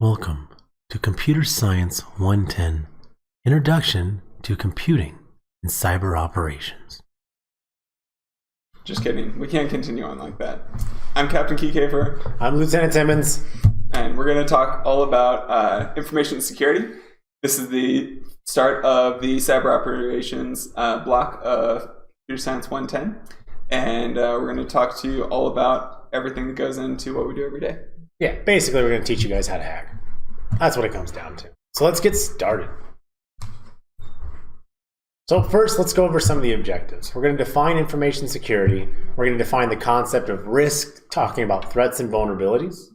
Welcome to Computer Science 110, Introduction to Computing and Cyber Operations. Just kidding. We can't continue on like that. I'm Captain Kiekhaefer. I'm Lieutenant Timmins. And we're going to talk all about information security. This is the start of the cyber operations block of Computer Science 110. And we're going to talk to you all about everything that goes into what we do every day. Yeah, basically we're going to teach you guys how to hack. That's what it comes down to. So let's get started. So first, let's go over some of the objectives. We're going to define information security. We're going to define the concept of risk, talking about threats and vulnerabilities.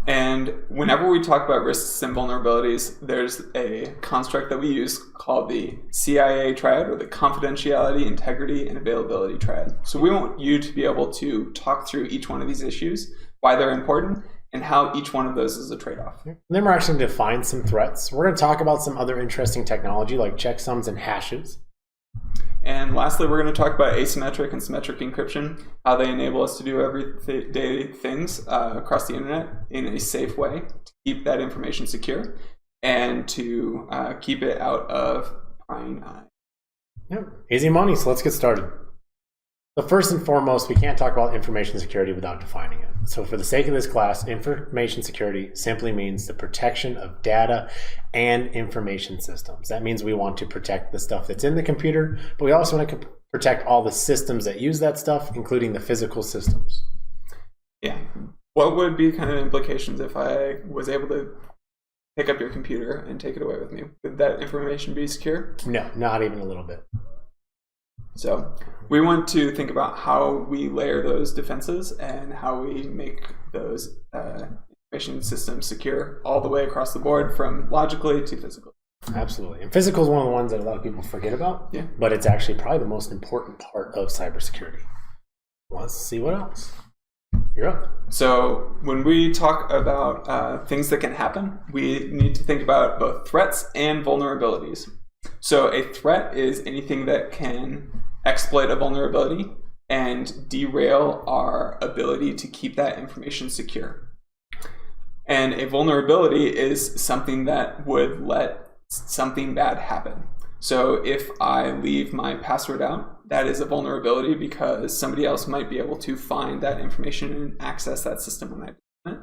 And whenever we talk about risks and vulnerabilities, there's a construct that we use called the CIA Triad, or the Confidentiality, Integrity, and Availability Triad. So we want you to be able to talk through each one of these issues, why they're important, and how each one of those is a trade-off. And then we're actually going to define some threats. We're going to talk about some other interesting technology like checksums and hashes. And lastly, we're going to talk about asymmetric and symmetric encryption, how they enable us to do everyday things across the internet in a safe way to keep that information secure and to keep it out of prying eyes. Yep, easy money, so let's get started. So first and foremost, we can't talk about information security without defining it. So for the sake of this class, information security simply means the protection of data and information systems. That means we want to protect the stuff that's in the computer, but we also want to protect all the systems that use that stuff, including the physical systems. Yeah. What would be kind of implications if I was able to pick up your computer and take it away with me? Would that information be secure? No, not even a little bit. So we want to think about how we layer those defenses and how we make those information systems secure all the way across the board, from logically to physically. Absolutely. And physical is one of the ones that a lot of people forget about, yeah, but it's actually probably the most important part of cybersecurity. Let's see what else. You're up. So when we talk about things that can happen, we need to think about both threats and vulnerabilities. So a threat is anything that can exploit a vulnerability and derail our ability to keep that information secure. And a vulnerability is something that would let something bad happen. So if I leave my password out, that is a vulnerability because somebody else might be able to find that information and access that system when I do it.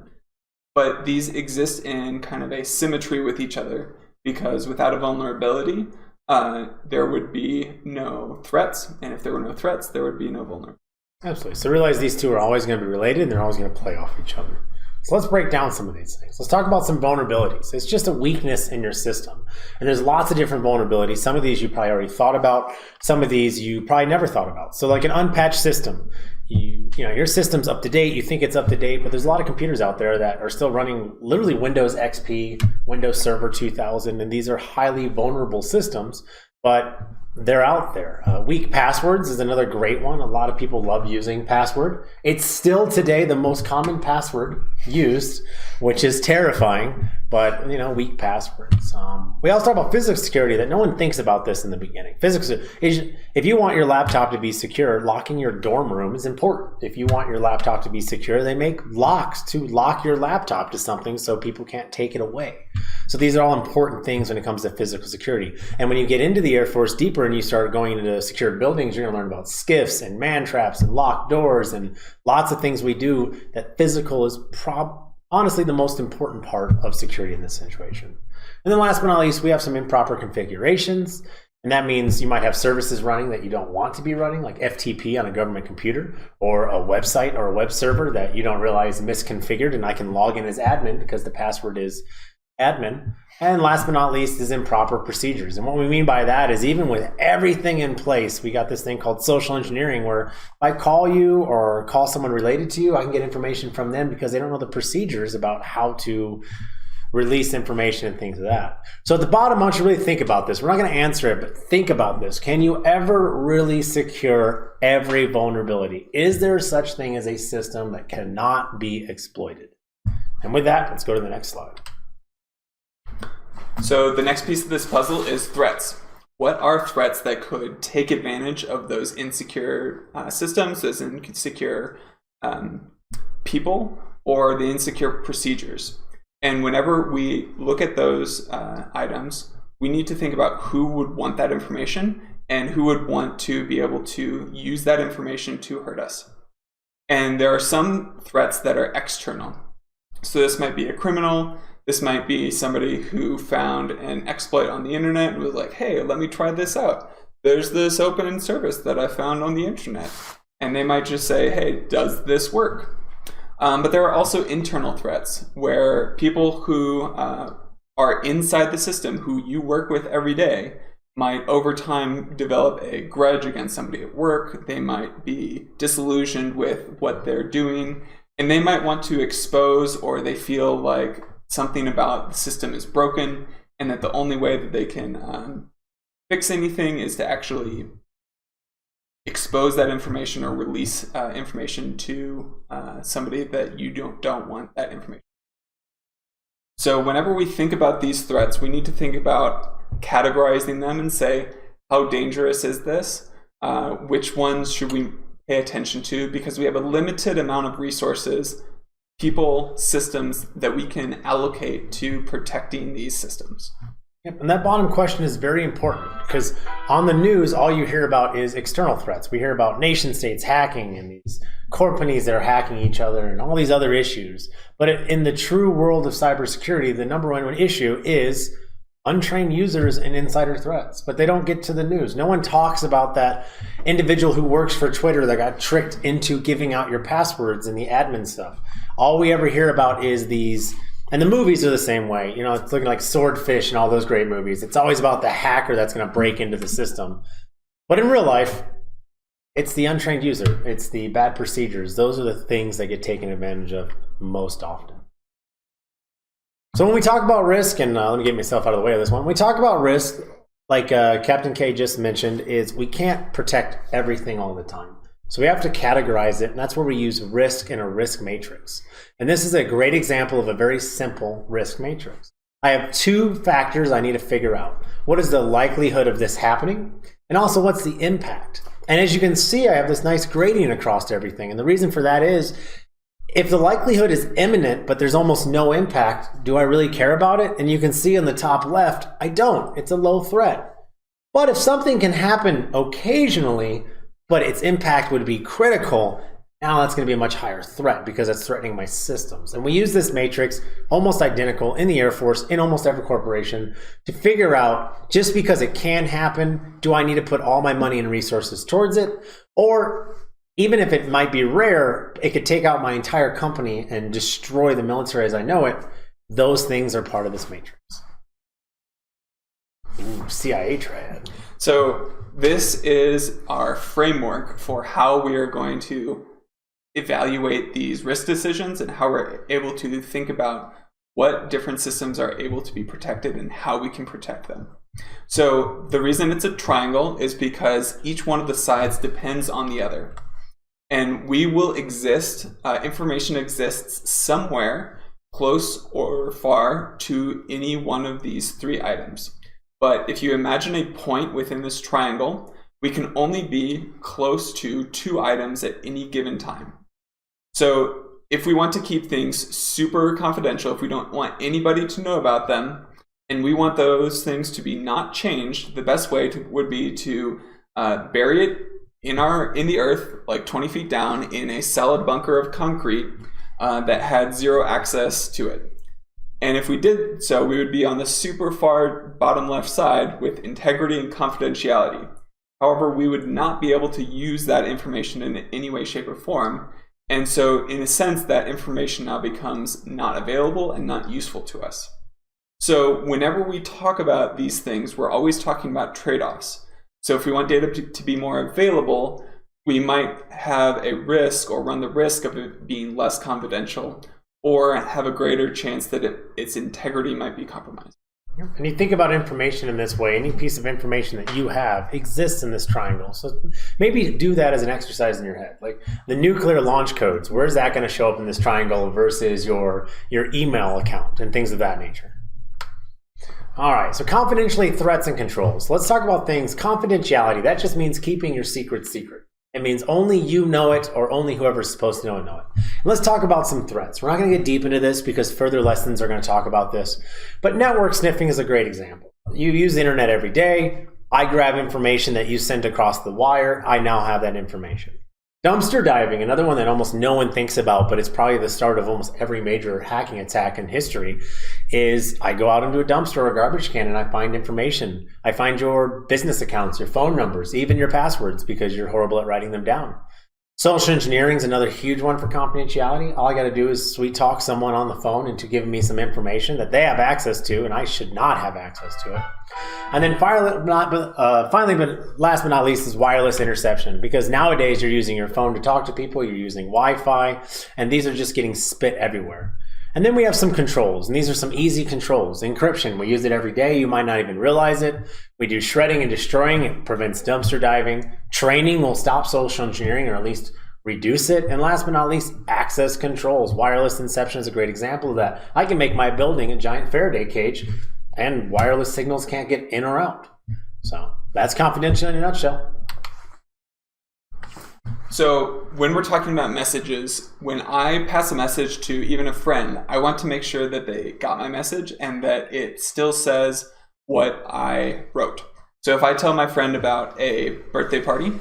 But these exist in kind of a symmetry with each other, because without a vulnerability, there would be no threats, and if there were no threats, there would be no vulnerability. Absolutely. So realize these two are always going to be related, and they're always going to play off each other. So let's break down some of these things. Let's talk about some vulnerabilities. It's just a weakness in your system, and there's lots of different vulnerabilities. Some of these you probably already thought about. Some of these you probably never thought about. So like an unpatched system. You know, your system's up to date, you think it's up to date, but there's a lot of computers out there that are still running literally Windows XP, Windows Server 2000, and these are highly vulnerable systems, but they're out there. Weak passwords is another great one. A lot of people love using password. It's still today the most common password used, which is terrifying, but you know, weak passwords. We also talk about physical security, that no one thinks about this in the beginning. If you want your laptop to be secure, locking your dorm room is important. If you want your laptop to be secure, they make locks to lock your laptop to something so people can't take it away. So these are all important things when it comes to physical security. And when you get into the Air Force deeper and you start going into secured buildings, you're going to learn about skiffs and man traps and locked doors and lots of things we do. That physical is honestly the most important part of security in this situation. And then last but not least, we have some improper configurations. And that means you might have services running that you don't want to be running, like FTP on a government computer, or a website or a web server that you don't realize is misconfigured, and I can log in as admin because the password is admin. And last but not least is improper procedures. And what we mean by that is, even with everything in place, we got this thing called social engineering, where if I call you or call someone related to you, I can get information from them because they don't know the procedures about how to release information and things like that. So at the bottom, I want you to really think about this. We're not going to answer it, but think about this. Can you ever really secure every vulnerability? Is there such thing as a system that cannot be exploited? And with that, let's go to the next slide. So the next piece of this puzzle is threats. What are threats that could take advantage of those insecure systems, those insecure people, or the insecure procedures? And whenever we look at those items, we need to think about who would want that information and who would want to be able to use that information to hurt us. And there are some threats that are external. So this might be a criminal. This might be somebody who found an exploit on the internet and was like, hey, let me try this out. There's this open service that I found on the internet. And they might just say, hey, does this work? But there are also internal threats where people who are inside the system, who you work with every day, might over time develop a grudge against somebody at work. They might be disillusioned with what they're doing, and they might want to expose, or they feel like something about the system is broken and that the only way that they can fix anything is to actually expose that information or release information to somebody that you don't want that information. So whenever we think about these threats, we need to think about categorizing them and say, how dangerous is this? Which ones should we pay attention to? Because we have a limited amount of resources, people, systems that we can allocate to protecting these systems. Yep, and that bottom question is very important because on the news, all you hear about is external threats. We hear about nation states hacking and these companies that are hacking each other and all these other issues. But in the true world of cybersecurity, the number one issue is untrained users and insider threats, but they don't get to the news. No one talks about that individual who works for Twitter that got tricked into giving out your passwords and the admin stuff. All we ever hear about is these, and the movies are the same way. You know, it's looking like Swordfish and all those great movies. It's always about the hacker that's going to break into the system. But in real life, it's the untrained user. It's the bad procedures. Those are the things that get taken advantage of most often. So when we talk about risk, and let me get myself out of the way of this one. When we talk about risk, like Captain K just mentioned, is we can't protect everything all the time. So we have to categorize it, and that's where we use risk in a risk matrix. And this is a great example of a very simple risk matrix. I have two factors I need to figure out. What is the likelihood of this happening? And also, what's the impact? And as you can see, I have this nice gradient across everything. And the reason for that is, if the likelihood is imminent, but there's almost no impact, do I really care about it? And you can see on the top left, I don't. It's a low threat. But if something can happen occasionally, but its impact would be critical, now that's going to be a much higher threat because it's threatening my systems. And we use this matrix, almost identical in the Air Force, in almost every corporation, to figure out, just because it can happen, do I need to put all my money and resources towards it? Or even if it might be rare, it could take out my entire company and destroy the military as I know it. Those things are part of this matrix. Ooh, CIA Triad. So this is our framework for how we are going to evaluate these risk decisions and how we're able to think about what different systems are able to be protected and how we can protect them. So the reason it's a triangle is because each one of the sides depends on the other. And we will exist, information exists somewhere close or far to any one of these three items. But if you imagine a point within this triangle, we can only be close to two items at any given time. So if we want to keep things super confidential, if we don't want anybody to know about them, and we want those things to be not changed, the best way would be to bury it in the earth, like 20 feet down, in a solid bunker of concrete that had zero access to it. And if we did so, we would be on the super far bottom left side with integrity and confidentiality. However, we would not be able to use that information in any way, shape, or form. And so in a sense, that information now becomes not available and not useful to us. So whenever we talk about these things, we're always talking about trade-offs. So if we want data to be more available, we might have a risk or run the risk of it being less confidential or have a greater chance that its integrity might be compromised. And you think about information in this way, any piece of information that you have exists in this triangle. So maybe do that as an exercise in your head. Like the nuclear launch codes, where's that going to show up in this triangle versus your email account and things of that nature? All right, so confidentiality, threats, and controls. Let's talk about things. Confidentiality, that just means keeping your secret secret. It means only you know it, or only whoever's supposed to know it. And let's talk about some threats. We're not going to get deep into this because further lessons are going to talk about this. But network sniffing is a great example. You use the internet every day. I grab information that you sent across the wire. I now have that information. Dumpster diving, another one that almost no one thinks about, but it's probably the start of almost every major hacking attack in history, is I go out into a dumpster or a garbage can and I find information. I find your business accounts, your phone numbers, even your passwords, because you're horrible at writing them down. Social engineering is another huge one for confidentiality. All I got to do is sweet talk someone on the phone into giving me some information that they have access to, and I should not have access to it. And then finally, but last but not least, is wireless interception. Because nowadays you're using your phone to talk to people, you're using Wi-Fi, and these are just getting spit everywhere. And then we have some controls, and these are some easy controls. Encryption, we use it every day. You might not even realize it. We do shredding and destroying. It prevents dumpster diving. Training will stop social engineering, or at least reduce it. And last but not least, access controls. Wireless inception is a great example of that. I can make my building a giant Faraday cage, and wireless signals can't get in or out. So that's confidential in a nutshell. So when we're talking about messages, when I pass a message to even a friend, I want to make sure that they got my message and that it still says what I wrote. So if I tell my friend about a birthday party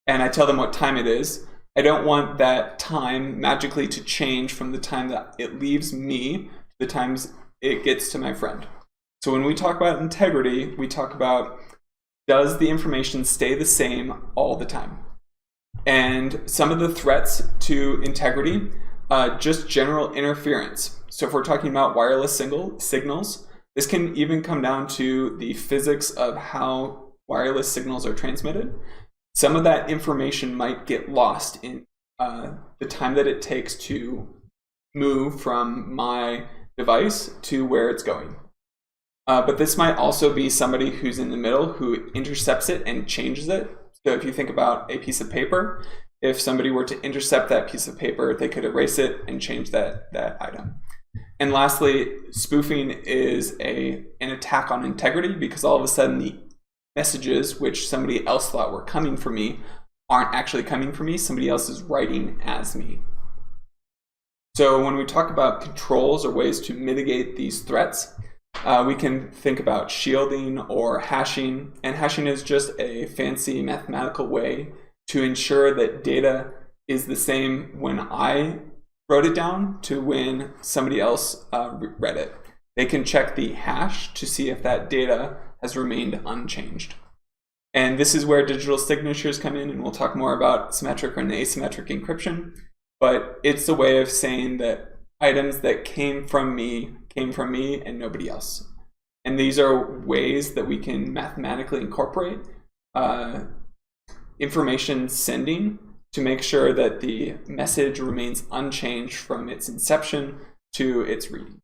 and I tell them what time it is, I don't want that time magically to change from the time that it leaves me to the times it gets to my friend. So when we talk about integrity, we talk about, does the information stay the same all the time? And some of the threats to integrity, just general interference. So if we're talking about wireless signals, this can even come down to the physics of how wireless signals are transmitted. Some of that information might get lost in the time that it takes to move from my device to where it's going. But this might also be somebody who's in the middle who intercepts it and changes it. So if you think about a piece of paper, if somebody were to intercept that piece of paper, they could erase it and change that item. And lastly, spoofing is an attack on integrity, because all of a sudden the messages which somebody else thought were coming from me aren't actually coming from me. Somebody else is writing as me. So when we talk about controls or ways to mitigate these threats, we can think about shielding or hashing. And hashing is just a fancy mathematical way to ensure that data is the same when I wrote it down to when somebody else read it. They can check the hash to see if that data has remained unchanged. And this is where digital signatures come in, and we'll talk more about symmetric and asymmetric encryption. But it's a way of saying that items that came from me and nobody else. And these are ways that we can mathematically incorporate information sending to make sure that the message remains unchanged from its inception to its reading.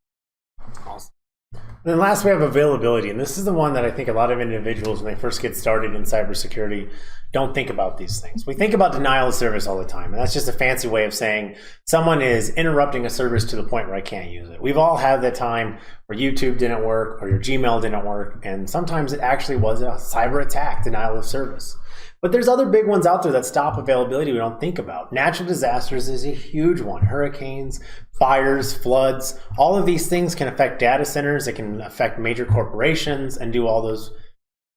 Awesome. And then last, we have availability. And this is the one that I think a lot of individuals, when they first get started in cybersecurity, don't think about these things. We think about denial of service all the time. And that's just a fancy way of saying someone is interrupting a service to the point where I can't use it. We've all had that time where YouTube didn't work or your Gmail didn't work. And sometimes it actually was a cyber attack, denial of service. But there's other big ones out there that stop availability we don't think about. Natural disasters is a huge one. Hurricanes, fires, floods, all of these things can affect data centers. It can affect major corporations and do all those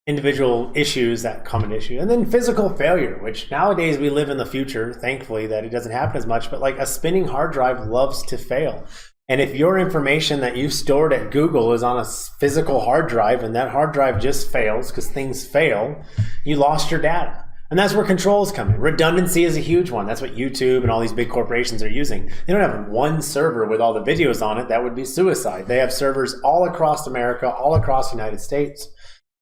individual issues that come in issue. And then physical failure, which nowadays we live in the future, thankfully, that it doesn't happen as much, but like a spinning hard drive loves to fail. And if your information that you stored at Google is on a physical hard drive and that hard drive just fails because things fail, you lost your data. And that's where controls come in. Redundancy is a huge one. That's what YouTube and all these big corporations are using. They don't have one server with all the videos on it. That would be suicide. They have servers all across America, all across the United States.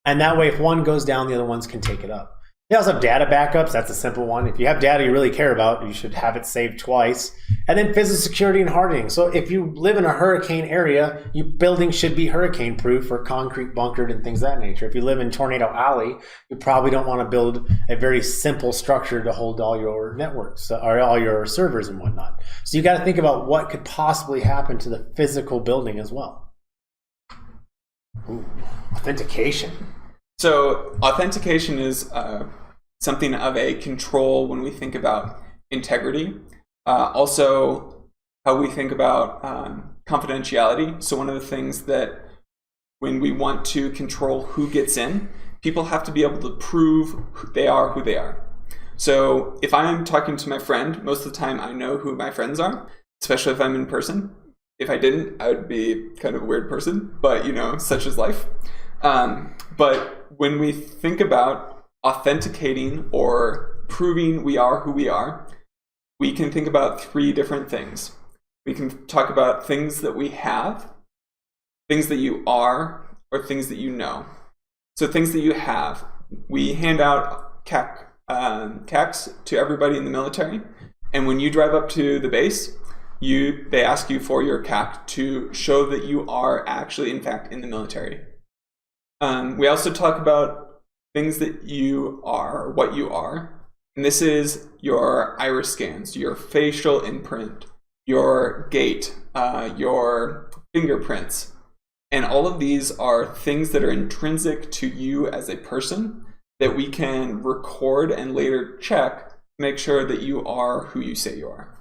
And that way, if one goes down, the other ones can take it up. They also have data backups. That's a simple one. If you have data you really care about, you should have it saved twice. And then physical security and hardening. So if you live in a hurricane area, your building should be hurricane proof or concrete bunkered and things of that nature. If you live in Tornado Alley, you probably don't want to build a very simple structure to hold all your networks or all your servers and whatnot. So you got to think about what could possibly happen to the physical building as well. Ooh, authentication. So authentication is something of a control when we think about integrity. Also, how we think about confidentiality. So one of the things that when we want to control who gets in, people have to be able to prove they are who they are. So if I'm talking to my friend, most of the time I know who my friends are, especially if I'm in person. If I didn't, I would be kind of a weird person, but such is life. But when we think about authenticating or proving we are who we are, we can think about three different things. We can talk about things that we have, things that you are, or things that you know. So things that you have, we hand out CACs to everybody in the military, and when you drive up to the base, they ask you for your CAC to show that you are actually, in fact, in the military. We also talk about things that you are, or what you are, and this is your iris scans, your facial imprint, your gait, your fingerprints. And all of these are things that are intrinsic to you as a person that we can record and later check to make sure that you are who you say you are.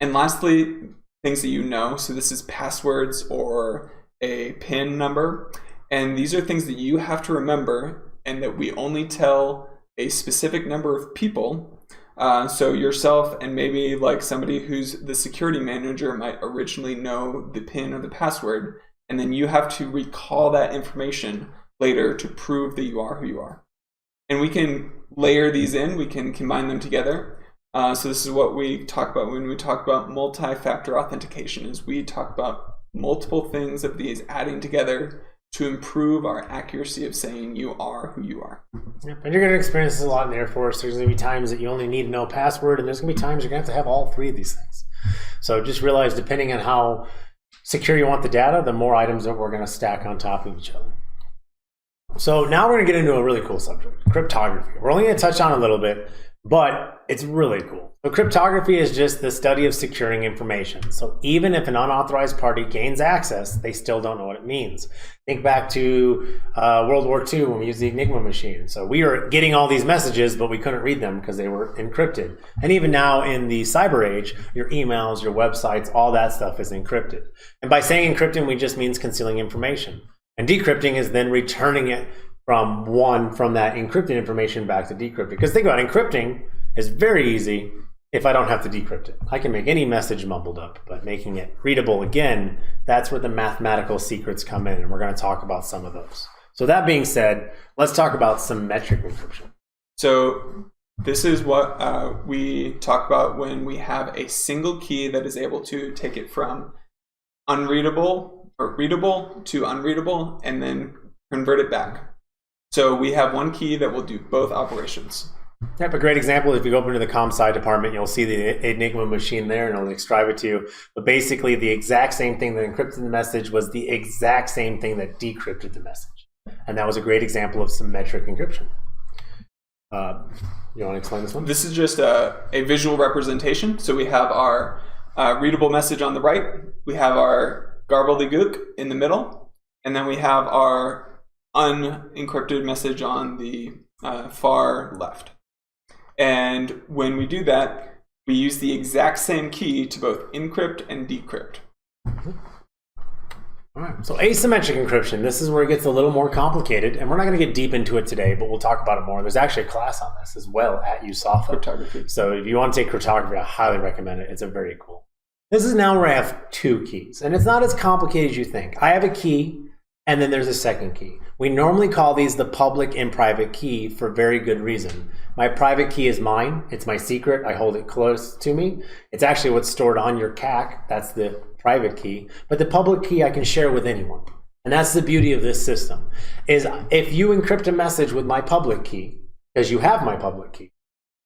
And lastly, things that you know. So this is passwords or a PIN number. And these are things that you have to remember and that we only tell a specific number of people. So yourself and maybe like somebody who's the security manager might originally know the PIN or the password. And then you have to recall that information later to prove that you are who you are. And we can layer these in, we can combine them together. So this is what we talk about when we talk about multi-factor authentication, is we talk about multiple things of these adding together to improve our accuracy of saying you are who you are. Yep. And you're going to experience this a lot in the Air Force. There's going to be times that you only need to know password, and there's going to be times you're going to have all three of these things. So just realize, depending on how secure you want the data, the more items that we're going to stack on top of each other. So now we're going to get into a really cool subject, cryptography. We're only going to touch on a little bit, but it's really cool. So cryptography is just the study of securing information. So even if an unauthorized party gains access, they still don't know what it means. Think back to World War II when we used the Enigma machine. So we were getting all these messages, but we couldn't read them because they were encrypted. And even now in the cyber age, your emails, your websites, all that stuff is encrypted. And by saying encrypting, we just means concealing information. And decrypting is then returning it from that encrypted information back to decrypted. Because think about it, encrypting is very easy if I don't have to decrypt it. I can make any message mumbled up, but making it readable again, that's where the mathematical secrets come in, and we're going to talk about some of those. So that being said, let's talk about symmetric encryption. So this is what we talk about when we have a single key that is able to take it from unreadable or readable to unreadable and then convert it back. So we have one key that will do both operations. Yep, a great example, if you go up into the ComSci department, you'll see the Enigma machine there, and it'll describe it to you. But basically, the exact same thing that encrypted the message was the exact same thing that decrypted the message. And that was a great example of symmetric encryption. You want to explain this one? This is just a visual representation. So we have our readable message on the right. We have our gobbledygook in the middle. And then we have our unencrypted message on the far left. And when we do that, we use the exact same key to both encrypt and decrypt. Mm-hmm. All right. So asymmetric encryption, this is where it gets a little more complicated, and we're not going to get deep into it today, but we'll talk about it more. There's actually a class on this as well at USAFA. Cryptography. So if you want to take cryptography, I highly recommend it. It's a very cool. This is now where I have two keys, and it's not as complicated as you think. I have a key, and then there's a second key. We normally call these the public and private key for very good reason. My private key is mine. It's my secret. I hold it close to me. It's actually what's stored on your CAC. That's the private key. But the public key I can share with anyone. And that's the beauty of this system, is if you encrypt a message with my public key, because you have my public key,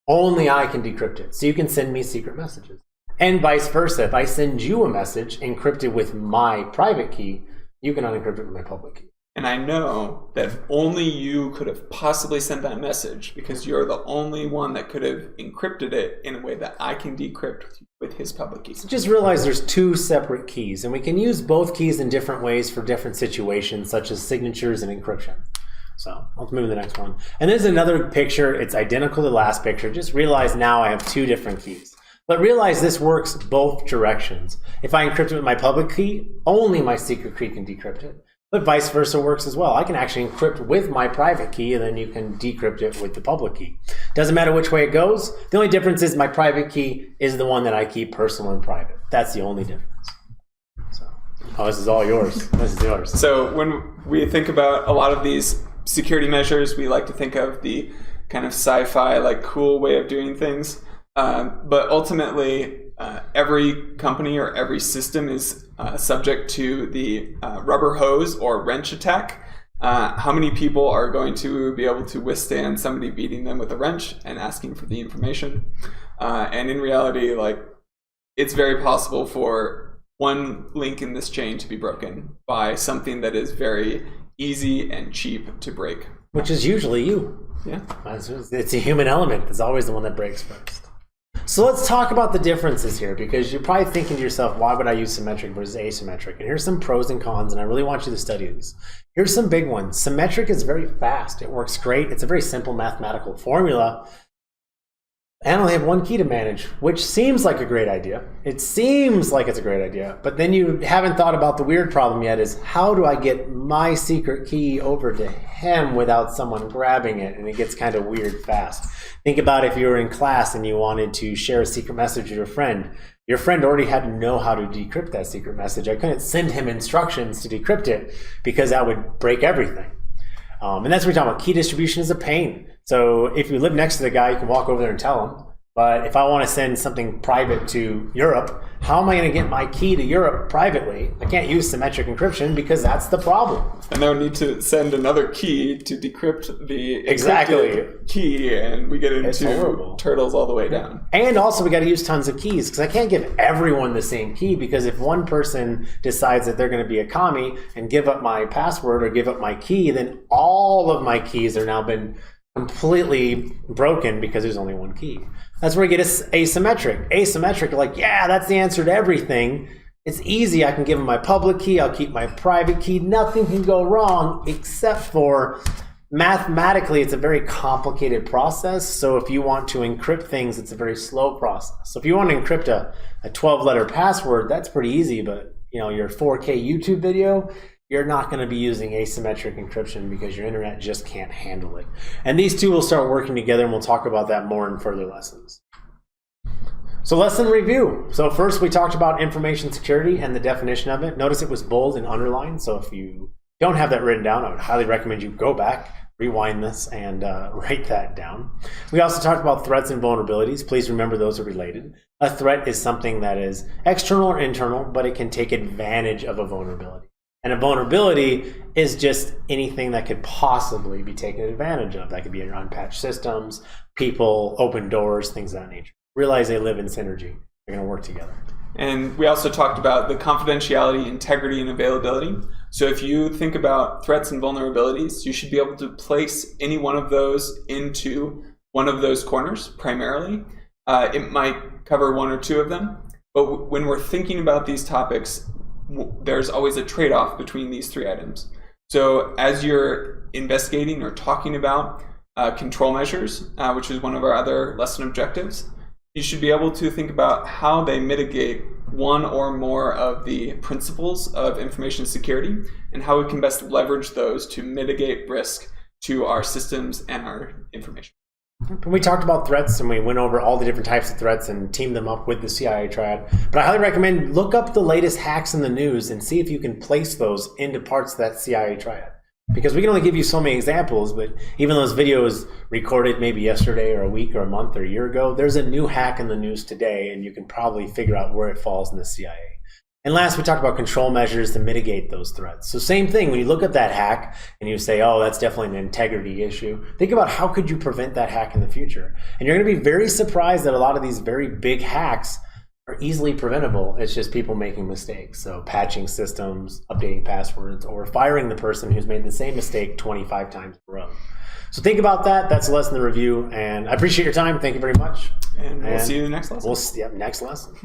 only I can decrypt it. So you can send me secret messages. And vice versa. If I send you a message encrypted with my private key, you can unencrypt it with my public key. And I know that only you could have possibly sent that message because you're the only one that could have encrypted it in a way that I can decrypt with his public key. So just realize there's two separate keys, and we can use both keys in different ways for different situations, such as signatures and encryption. So let's move to the next one. And there's another picture. It's identical to the last picture. Just realize now I have 2 different keys. But realize this works both directions. If I encrypt it with my public key, only my secret key can decrypt it. But vice versa works as well. I can actually encrypt with my private key, and then you can decrypt it with the public key. Doesn't matter which way it goes. The only difference is my private key is the one that I keep personal and private. That's the only difference. So, this is all yours. This is yours. So when we think about a lot of these security measures, we like to think of the kind of sci-fi, like cool way of doing things. But ultimately, every company or every system is subject to the rubber hose or wrench attack. How many people are going to be able to withstand somebody beating them with a wrench and asking for the information? And in reality, like, it's very possible for one link in this chain to be broken by something that is very easy and cheap to break. Which is usually you. Yeah. It's a human element. It's always the one that breaks first. So let's talk about the differences here, because you're probably thinking to yourself, why would I use symmetric versus asymmetric? And here's some pros and cons, and I really want you to study these. Here's some big ones. Symmetric is very fast. It works great. It's a very simple mathematical formula. And I only have 1 key to manage, which seems like a great idea. It seems like it's a great idea, but then you haven't thought about the weird problem yet, is how do I get my secret key over to him without someone grabbing it? And it gets kind of weird fast. Think about if you were in class and you wanted to share a secret message with your friend. Your friend already had to know how to decrypt that secret message. I couldn't send him instructions to decrypt it because that would break everything. And that's what we're talking about. Key distribution is a pain. So if you live next to the guy, you can walk over there and tell him. But if I want to send something private to Europe, how am I going to get my key to Europe privately? I can't use symmetric encryption because that's the problem. And I would need to send another key to decrypt the encrypted key, and we get into turtles all the way down. And also we got to use tons of keys, because I can't give everyone the same key, because if one person decides that they're going to be a commie and give up my password or give up my key, then all of my keys are now been completely broken because there's only 1 key. That's where you get asymmetric. Asymmetric, like, yeah, that's the answer to everything. It's easy. I can give them my public key. I'll keep my private key. Nothing can go wrong, except for mathematically, it's a very complicated process. So if you want to encrypt things, it's a very slow process. So if you want to encrypt a 12-letter password, that's pretty easy. But your 4K YouTube video, you're not going to be using asymmetric encryption because your internet just can't handle it. And these two will start working together, and we'll talk about that more in further lessons. So lesson review. So first we talked about information security and the definition of it. Notice it was bold and underlined. So if you don't have that written down, I would highly recommend you go back, rewind this, and write that down. We also talked about threats and vulnerabilities. Please remember those are related. A threat is something that is external or internal, but it can take advantage of a vulnerability. And a vulnerability is just anything that could possibly be taken advantage of. That could be in unpatched systems, people, open doors, things of that nature. Realize they live in synergy. They're going to work together. And we also talked about the confidentiality, integrity, and availability. So if you think about threats and vulnerabilities, you should be able to place any one of those into one of those corners primarily. It might cover 1 or 2 of them. But when we're thinking about these topics, there's always a trade-off between these 3 items. So as you're investigating or talking about control measures, which is one of our other lesson objectives, you should be able to think about how they mitigate one or more of the principles of information security and how we can best leverage those to mitigate risk to our systems and our information. We talked about threats, and we went over all the different types of threats and teamed them up with the CIA Triad. But I highly recommend look up the latest hacks in the news and see if you can place those into parts of that CIA Triad. Because we can only give you so many examples, but even those videos recorded maybe yesterday or a week or a month or a year ago, there's a new hack in the news today, and you can probably figure out where it falls in the CIA. And last, we talked about control measures to mitigate those threats. So same thing, when you look at that hack and you say, oh, that's definitely an integrity issue, think about how could you prevent that hack in the future? And you're going to be very surprised that a lot of these very big hacks are easily preventable. It's just people making mistakes. So patching systems, updating passwords, or firing the person who's made the same mistake 25 times in a row. So think about that. That's a lesson in the review. And I appreciate your time. Thank you very much. And we'll see you in the next lesson. Next lesson.